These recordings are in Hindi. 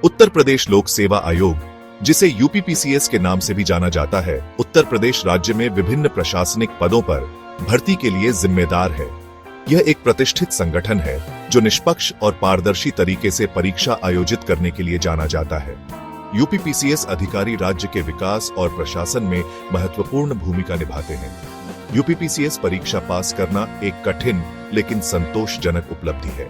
उत्तर प्रदेश लोक सेवा आयोग, जिसे यूपीपीसीएस के नाम से भी जाना जाता है, उत्तर प्रदेश राज्य में विभिन्न प्रशासनिक पदों पर भर्ती के लिए जिम्मेदार है। यह एक प्रतिष्ठित संगठन है जो निष्पक्ष और पारदर्शी तरीके से परीक्षा आयोजित करने के लिए जाना जाता है। यूपीपीसीएस अधिकारी राज्य के विकास और प्रशासन में महत्वपूर्ण भूमिका निभाते हैं। यूपीपीसीएस परीक्षा पास करना एक कठिन लेकिन संतोषजनक उपलब्धि है।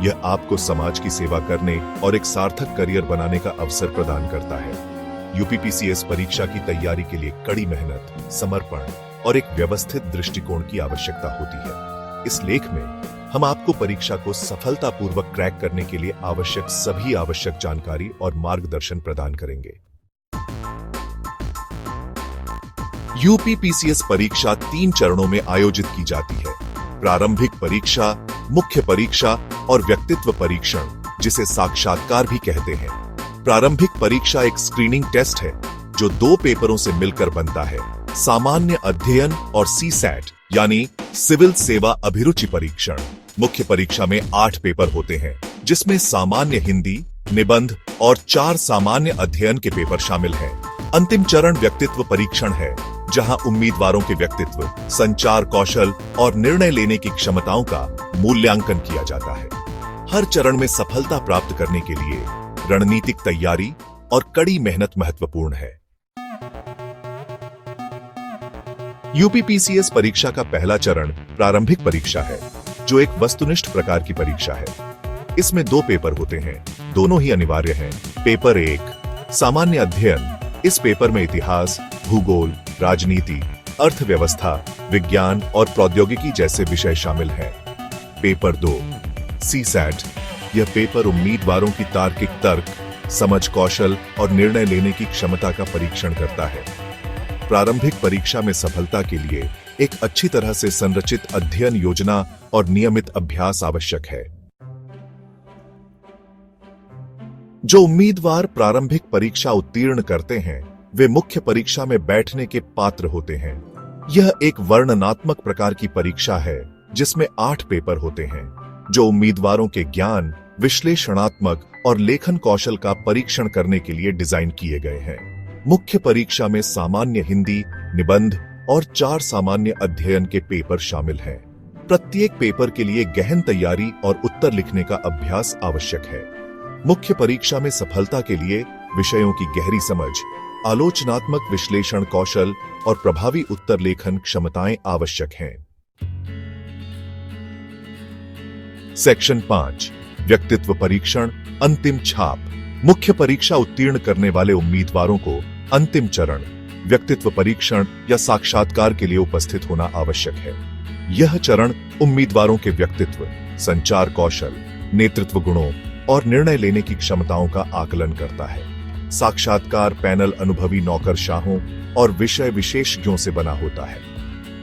यह आपको समाज की सेवा करने और एक सार्थक करियर बनाने का अवसर प्रदान करता है। यूपीपीसीएस परीक्षा की तैयारी के लिए कड़ी मेहनत, समर्पण और एक व्यवस्थित दृष्टिकोण की आवश्यकता होती है। इस लेख में हम आपको परीक्षा को सफलतापूर्वक क्रैक करने के लिए आवश्यक सभी आवश्यक जानकारी और मार्गदर्शन प्रदान करेंगे। यूपीपीसीएस परीक्षा 3 चरणों में आयोजित की जाती है: प्रारंभिक परीक्षा, मुख्य परीक्षा और व्यक्तित्व परीक्षण, जिसे साक्षात्कार भी कहते हैं। प्रारंभिक परीक्षा एक स्क्रीनिंग टेस्ट है जो 2 पेपरों से मिलकर बनता है: सामान्य अध्ययन और सीसैट यानी सिविल सेवा अभिरुचि परीक्षण। मुख्य परीक्षा में 8 पेपर होते हैं, जिसमें सामान्य हिंदी, निबंध और 4 सामान्य अध्ययन के पेपर शामिल हैं। अंतिम चरण व्यक्तित्व परीक्षण है, जहां उम्मीदवारों के व्यक्तित्व, संचार कौशल और निर्णय लेने की क्षमताओं का मूल्यांकन किया जाता है। हर चरण में सफलता प्राप्त करने के लिए रणनीतिक तैयारी और कड़ी मेहनत महत्वपूर्ण है। यूपीपीसीएस परीक्षा का पहला चरण प्रारंभिक परीक्षा है, जो एक वस्तुनिष्ठ प्रकार की परीक्षा है। इसमें 2 पेपर होते हैं, दोनों ही अनिवार्य हैं। पेपर 1 सामान्य अध्ययन। इस पेपर में इतिहास, भूगोल, राजनीति, अर्थव्यवस्था, विज्ञान और प्रौद्योगिकी जैसे विषय शामिल हैं। Paper 2 CSAT. यह पेपर उम्मीदवारों की तार्किक तर्क, समझ कौशल और निर्णय लेने की क्षमता का परीक्षण करता है। प्रारंभिक परीक्षा में सफलता के लिए एक अच्छी तरह से संरचित अध्ययन योजना और नियमित अभ्यास आवश्यक है। जो उम्मीदवार प्रारंभिक परीक्षा उत्तीर्ण करते हैं, वे मुख्य परीक्षा में बैठने के पात्र होते हैं। यह एक वर्णनात्मक प्रकार की परीक्षा है जिसमें 8 पेपर होते हैं, जो उम्मीदवारों के ज्ञान, विश्लेषणात्मक और लेखन कौशल का परीक्षण करने के लिए डिजाइन किए गए हैं। मुख्य परीक्षा में सामान्य हिंदी, निबंध और 4 सामान्य अध्ययन के पेपर शामिल हैं। प्रत्येक पेपर के लिए गहन तैयारी और उत्तर लिखने का अभ्यास आवश्यक है। मुख्य परीक्षा में सफलता के लिए विषयों की गहरी समझ, आलोचनात्मक विश्लेषण कौशल और प्रभावी उत्तर लेखन क्षमताएं आवश्यक हैं। सेक्शन 5 व्यक्तित्व परीक्षण, अंतिम छाप। मुख्य परीक्षा उत्तीर्ण करने वाले उम्मीदवारों को अंतिम चरण व्यक्तित्व परीक्षण या साक्षात्कार के लिए उपस्थित होना आवश्यक है। यह चरण उम्मीदवारों के व्यक्तित्व, संचार कौशल, नेतृत्व गुणों और निर्णय लेने की क्षमताओं का आकलन करता है। साक्षात्कार पैनल अनुभवी नौकरशाहों और विषय विशेषज्ञों से बना होता है।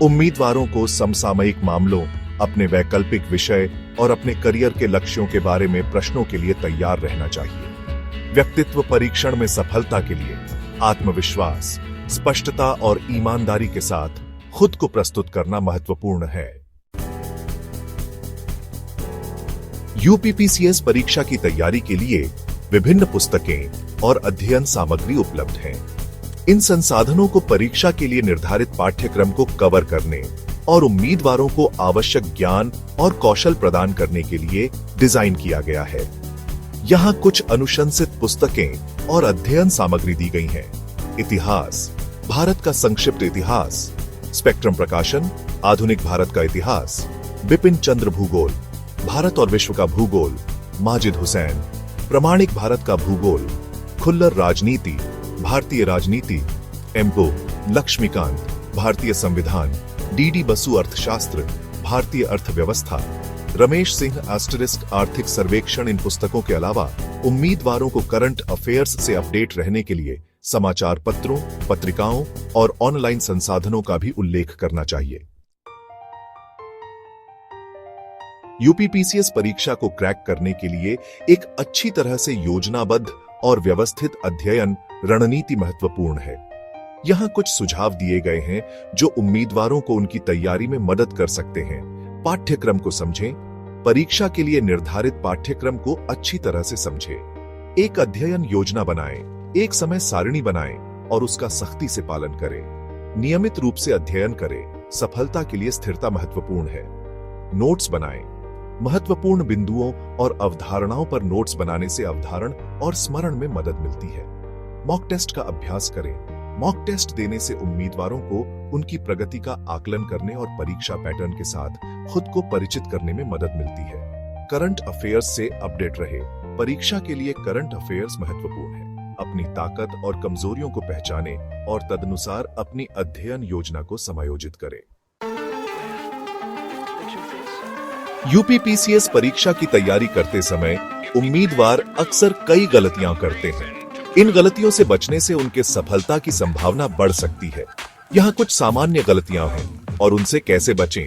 उम्मीदवारों को समसामयिक मामलों, अपने वैकल्पिक विषय और अपने करियर के लक्ष्यों के बारे में प्रश्नों के लिए तैयार रहना चाहिए। व्यक्तित्व परीक्षण में सफलता के लिए आत्मविश्वास, स्पष्टता और ईमानदारी के साथ खुद को प्रस्तुत करना महत्वपूर्ण है। यूपीपीसीएस परीक्षा की तैयारी के लिए विभिन्न पुस्तकें और अध्ययन सामग्री उपलब्ध हैं। इन संसाधनों को परीक्षा के लिए निर्धारित पाठ्यक्रम को कवर करने और उम्मीदवारों को आवश्यक ज्ञान और कौशल प्रदान करने के लिए डिजाइन किया गया है। यहाँ कुछ अनुशंसित पुस्तकें और अध्ययन सामग्री दी गई हैं। इतिहास, भारत का संक्षिप्त इतिहास, स्पेक्ट्रम प्रकाशन, आधुनिक भारत का इतिहास, बिपिन चंद्र भूगोल, भारत और विश्व का भूगोल, माजिद हुसैन, प्रमाणिक भारत का भूगोल, खुल्लर राजनीति, भारतीय राजनीति, एम्पो, लक्ष्मीकांत, भारतीय संविधान, डीडी बसु अर्थशास्त्र, भारतीय अर्थव्यवस्था, रमेश सिंह * आर्थिक सर्वेक्षण। इन पुस्तकों के अलावा उम्मीदवारों को करंट अफेयर्स से अपडेट रहने के लिए समाचार पत्रों, पत्रिकाओं और ऑनलाइन संसाधनों का भी उल्लेख करना चाहिए। यूपीपीसीएस परीक्षा को क्रैक करने के लिए एक अच्छी तरह से योजनाबद्ध और व्यवस्थित अध्ययन रणनीति महत्वपूर्ण है। यहाँ कुछ सुझाव दिए गए हैं जो उम्मीदवारों को उनकी तैयारी में मदद कर सकते हैं। पाठ्यक्रम को समझें। परीक्षा के लिए निर्धारित पाठ्यक्रम को अच्छी तरह से समझें। एक अध्ययन योजना बनाएं, एक समय सारणी बनाएं और उसका सख्ती से पालन करें। नियमित रूप से अध्ययन करें। सफलता के लिए स्थिरता महत्वपूर्ण है। नोट्स बनाएं। महत्वपूर्ण बिंदुओं और अवधारणाओं पर नोट्स बनाने से अवधारण और स्मरण में मदद मिलती है। मॉक टेस्ट का अभ्यास करें। मॉक टेस्ट देने से उम्मीदवारों को उनकी प्रगति का आकलन करने और परीक्षा पैटर्न के साथ खुद को परिचित करने में मदद मिलती है। करंट अफेयर्स से अपडेट रहे। परीक्षा के लिए करंट अफेयर्स महत्वपूर्ण है। अपनी ताकत और कमजोरियों को पहचानें और तदनुसार अपनी अध्ययन योजना को समायोजित करें। यूपीपीसीएस परीक्षा की तैयारी करते समय उम्मीदवार अक्सर कई गलतियां करते हैं। इन गलतियों से बचने से उनके सफलता की संभावना बढ़ सकती है। यहाँ कुछ सामान्य गलतियां हैं और उनसे कैसे बचें।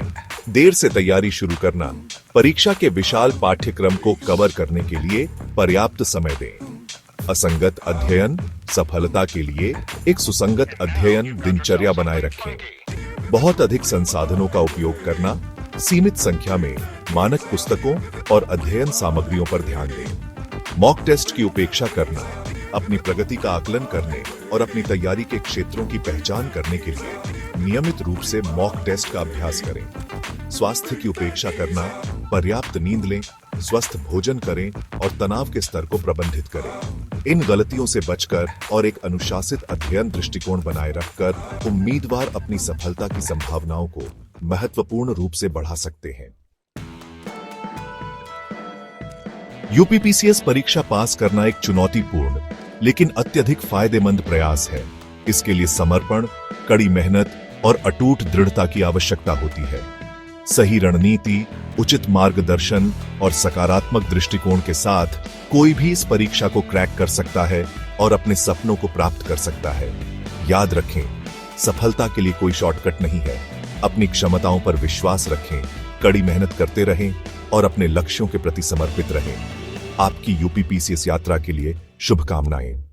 देर से तैयारी शुरू करना। परीक्षा के विशाल पाठ्यक्रम को कवर करने के लिए पर्याप्त समय दें। असंगत अध्ययन। सफलता के लिए एक सुसंगत अध्ययन दिनचर्या बनाए रखें। बहुत अधिक संसाधनों का उपयोग करना। सीमित संख्या में मानक पुस्तकों और अध्ययन सामग्रियों पर ध्यान दें। मॉक टेस्ट की उपेक्षा करना। अपनी प्रगति का आकलन करने और अपनी तैयारी के क्षेत्रों की पहचान करने के लिए नियमित रूप से मॉक टेस्ट का अभ्यास करें। स्वास्थ्य की उपेक्षा करना। पर्याप्त नींद लें, स्वस्थ भोजन करें और तनाव के स्तर को प्रबंधित करें। इन गलतियों से बचकर और एक अनुशासित अध्ययन दृष्टिकोण बनाए रखकर उम्मीदवार अपनी सफलता की संभावनाओं को महत्वपूर्ण रूप से बढ़ा सकते हैं। यूपीपीसीएस परीक्षा पास करना एक चुनौतीपूर्ण लेकिन अत्यधिक फायदेमंद प्रयास है। इसके लिए समर्पण, कड़ी मेहनत और अटूट दृढ़ता की आवश्यकता होती है। सही रणनीति, उचित मार्गदर्शन और सकारात्मक दृष्टिकोण के साथ कोई भी इस परीक्षा को क्रैक कर सकता है और अपने सपनों को प्राप्त कर सकता है। याद रखें, सफलता के लिए कोई शॉर्टकट नहीं है। अपनी क्षमताओं पर विश्वास रखें, कड़ी मेहनत करते रहें और अपने लक्ष्यों के प्रति समर्पित रहें। आपकी यूपीपीसीएस यात्रा के लिए शुभकामनाएं।